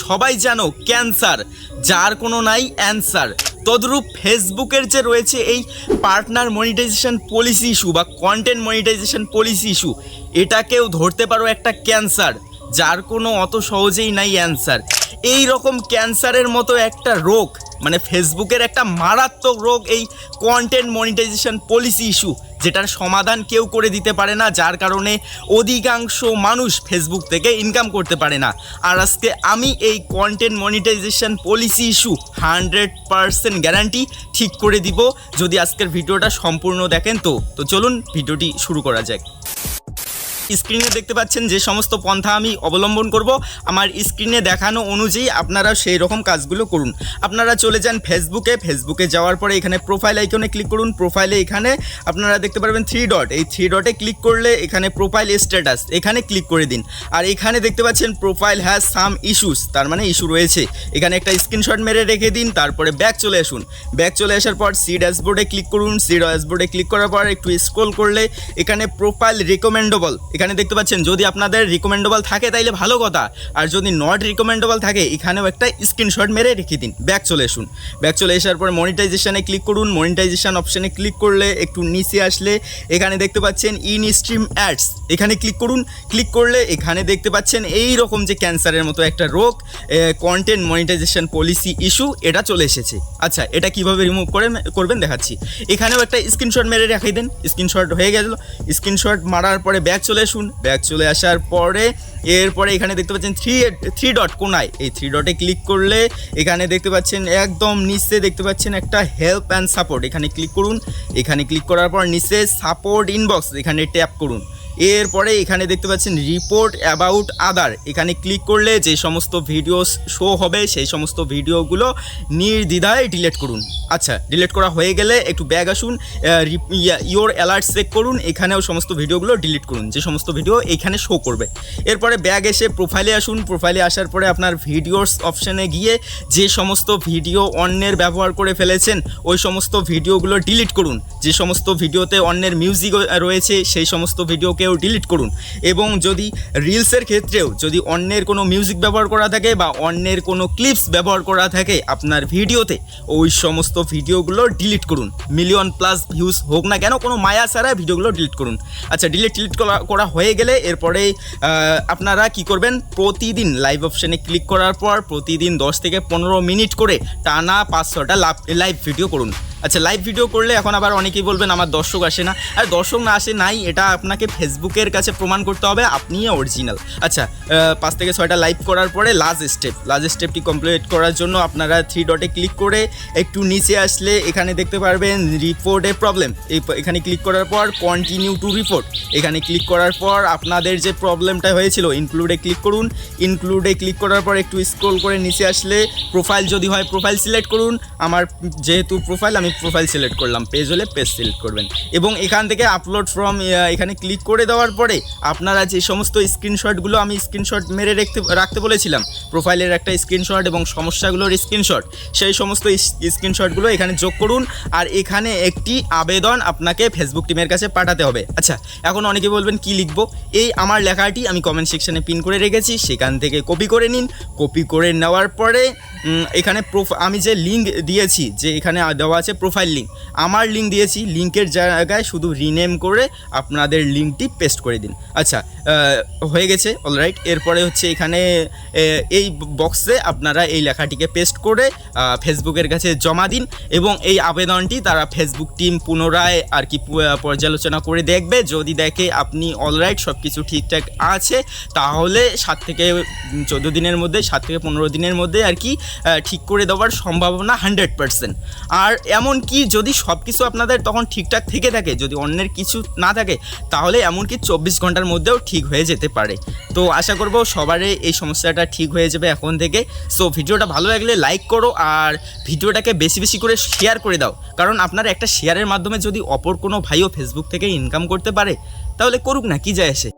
সবাই জানো ক্যান্সার, যার কোনো নাই অ্যান্সার। তদ্রূপ ফেসবুকের যে রয়েছে এই পার্টনার মনিটাইজেশন পলিসি ইস্যু বা কন্টেন্ট মনিটাইজেশন পলিসি ইস্যু, এটাকেও ধরতে পারো একটা ক্যান্সার, যার কোনো অত সহজেই নাই অ্যান্সার। এই রকম ক্যান্সারের মতো একটা রোগ, মানে ফেসবুকের একটা মারাত্মক রোগ এই কন্টেন্ট মনিটাইজেশন পলিসি ইস্যু, যেটার সমাধান কেউ করে দিতে পারে না, যার কারণে অধিকাংশ মানুষ ফেসবুক থেকে ইনকাম করতে পারে না। আর আজকে আমি এই content monetization policy issue 100% guarantee ঠিক করে দিব যদি আজকের ভিডিওটা সম্পূর্ণ দেখেন। তো চলুন ভিডিওটি শুরু করা যাক। স্ক্রিনে দেখতে পাচ্ছেন যে সমস্ত পন্থা আমি অবলম্বন করব, আমার স্ক্রিনে দেখানো অনুযায়ী আপনারা সেই রকম কাজগুলো করুন। আপনারা চলে যান ফেসবুকে যাওয়ার পরে এখানে প্রোফাইল আইকনে ক্লিক করুন। প্রোফাইলে এখানে আপনারা দেখতে পারবেন 3 ডট, এই 3 ডটে ক্লিক করলে এখানে প্রোফাইল স্ট্যাটাস এখানে ক্লিক করে দিন। আর এখানে দেখতে পাচ্ছেন প্রোফাইল হ্যাজ সাম ইস্যুস, তার মানে ইস্যু রয়েছে। এখানে একটা স্ক্রিনশট মেরে রেখে দিন, তারপরে ব্যাক চলে আসুন। ব্যাক চলে আসার পর সি ড্যাশবোর্ডে ক্লিক করুন। সি ড্যাশবোর্ডে ক্লিক করার পর একটু স্ক্রল করলে এখানে প্রোফাইল রিকমেন্ডেবল এখানে দেখতে পাচ্ছেন। যদি আপনাদের রিকমেন্ডেবল থাকে তাইলে ভালো কথা, আর যদি নট রিকমেন্ডেবল থাকে এখানেও একটা স্ক্রিনশট মেরে রেখে দিন। ব্যাক চলে আসুন। ব্যাক চলে আসার পর মনিটাইজেশনে ক্লিক করুন। মনিটাইজেশন অপশানে ক্লিক করলে একটু নিচে আসলে এখানে দেখতে পাচ্ছেন ইন স্ট্রিম অ্যাডস, এখানে ক্লিক করুন। ক্লিক করলে এখানে দেখতে পাচ্ছেন এই রকম যে ক্যান্সারের মতো একটা রোগ কন্টেন্ট মনিটাইজেশন পলিসি ইস্যু, এটা চলে এসেছে। আচ্ছা, এটা কিভাবে রিমুভ করবেন দেখাচ্ছি। এখানেও একটা স্ক্রিনশট মেরে রেখে দেন। স্ক্রিনশট হয়ে গেল। স্ক্রিনশট মারার পরে ব্যাক চলে আসুন। ব্যাক চলে আসার পরে এরপরে এখানে দেখতে পাচ্ছেন থ্রি ডট কোনায়, এই 3 ডটে ক্লিক করলে এখানে দেখতে পাচ্ছেন একদম নিচে দেখতে পাচ্ছেন একটা হেল্প অ্যান্ড সাপোর্ট, এখানে ক্লিক করুন। এখানে ক্লিক করার পর নিচে সাপোর্ট ইনবক্স এখানে ট্যাপ করুন। এরপরে এখানে দেখতে পাচ্ছেন রিপোর্ট অ্যাবাউট আদার, এখানে ক্লিক করলে যে সমস্ত ভিডিও শো হবে সেই সমস্ত ভিডিওগুলো নির্দ্বিধায় ডিলিট করুন। আচ্ছা, ডিলিট করা হয়ে গেলে একটু ব্যাক আসুন, ইওর অ্যালার্ট চেক করুন, এখানেও সমস্ত ভিডিওগুলো ডিলিট করুন যে সমস্ত ভিডিও এইখানে শো করবে। এরপরে ব্যাক এসে প্রোফাইলে আসুন। প্রোফাইলে আসার পরে আপনার ভিডিওস অপশানে গিয়ে যে সমস্ত ভিডিও অন্যের ব্যবহার করে ফেলেছেন ওই সমস্ত ভিডিওগুলো ডিলিট করুন। যে সমস্ত ভিডিওতে অন্যের মিউজিক রয়েছে সেই সমস্ত ভিডিওকেও ডিলিট করুন। এবং যদি রিলসের ক্ষেত্রেও যদি অন্যের কোনো মিউজিক ব্যবহার করা থাকে বা অন্যের কোনো ক্লিপস ব্যবহার করা থাকে আপনার ভিডিওতে, ওই সমস্ত ভিডিওগুলো ডিলিট করুন। মিলিয়ন প্লাস ভিউজ হোক না কেন, কোনো মায়া ছাড়া ভিডিওগুলো ডিলিট করুন। আচ্ছা, ডিলিট করা হয়ে গেলে এরপরে আপনারা কি করবেন, প্রতিদিন লাইভ অপশানে ক্লিক করার পর প্রতিদিন 10 থেকে 15 মিনিট করে টানা 5-6টা লাইভ ভিডিও করুন। আচ্ছা, লাইভ ভিডিও করলে এখন আবার অনেকেই বলবেন আমার দর্শক আসে না। আর দর্শক না আসে নাই, এটা আপনাকে ফেসবুকের কাছে প্রমাণ করতে হবে আপনি অরিজিনাল। আচ্ছা, 5 থেকে 6টা লাইভ করার পরে লাস্ট স্টেপটি কমপ্লিট করার জন্য আপনারা 3 ডটে ক্লিক করে একটু নিচে আসলে এখানে দেখতে পারবেন রিপোর্ট এ প্রবলেম, এখানে ক্লিক করার পর কন্টিনিউ টু রিপোর্ট, এখানে ক্লিক করার পর আপনাদের যে প্রবলেমটা হয়েছিল ইনক্লুডে ক্লিক করুন। ইনক্লুডে ক্লিক করার পর একটু স্ক্রল করে নিচে আসলে প্রোফাইল যদি হয় প্রোফাইল সিলেক্ট করুন। আমার যেহেতু প্রোফাইল, আমি প্রোফাইল সিলেক্ট করলাম, পেজ হলে পেজ সিলেক্ট করবেন এবং এখান থেকে আপলোড ফ্রম এখানে ক্লিক করে দেওয়ার পরে আপনারা যে সমস্ত স্ক্রিনশটগুলো আমি স্ক্রিনশট মেরে রাখতে বলেছিলাম, প্রোফাইলের একটা স্ক্রিনশট এবং সমস্যাগুলোর স্ক্রিনশট, সেই সমস্ত স্ক্রিনশটগুলো এখানে যোগ করুন। আর এখানে একটি আবেদন আপনাকে ফেসবুক টিমের কাছে পাঠাতে হবে। আচ্ছা, এখন অনেকে বলবেন কি লিখবো, এই আমার লেখাটি আমি কমেন্ট সেকশানে পিন করে রেখেছি, সেখান থেকে কপি করে নিন। কপি করে নেওয়ার পরে এখানে আমি যে লিঙ্ক দিয়েছি, যে এখানে দেওয়া আছে প্রোফাইল লিঙ্ক, আমার লিঙ্ক দিয়েছি, লিঙ্কের জায়গায় শুধু রিনেম করে আপনাদের লিঙ্কটি পেস্ট করে দিন। আচ্ছা, হয়ে গেছে, অলরাইট। এরপরে হচ্ছে এখানে এই বক্সে আপনারা এই লেখাটিকে পেস্ট করে ফেসবুকের কাছে জমা দিন এবং এই আবেদনটি তারা ফেসবুক টিম পুনরায় আর কি পর্যালোচনা করে দেখবে। যদি দেখে আপনি অলরাইট সব কিছু ঠিকঠাক আছে, তাহলে 7 থেকে 14 দিনের মধ্যে, 7 থেকে 15 দিনের মধ্যে আর কি ঠিক করে দেওয়ার সম্ভাবনা 100%। আর এমনকি যদি সব কিছু আপনাদের তখন ঠিকঠাক থেকে থাকে, যদি অন্যের কিছু না থাকে, তাহলে এমনকি 24 ঘন্টার মধ্যেও ঠিক হয়ে যেতে পারে। তো আশা করব সবারই এই সমস্যাটা ঠিক হয়ে যাবে এখন থেকে। সো ভিডিওটা ভালো লাগলে লাইক করো আর ভিডিওটাকে বেশি বেশি করে শেয়ার করে দাও, কারণ আপনার একটা শেয়ারের মাধ্যমে যদি অপর কোনো ভাইও ফেসবুক থেকে ইনকাম করতে পারে তাহলে করুক না, কি যায় আসে।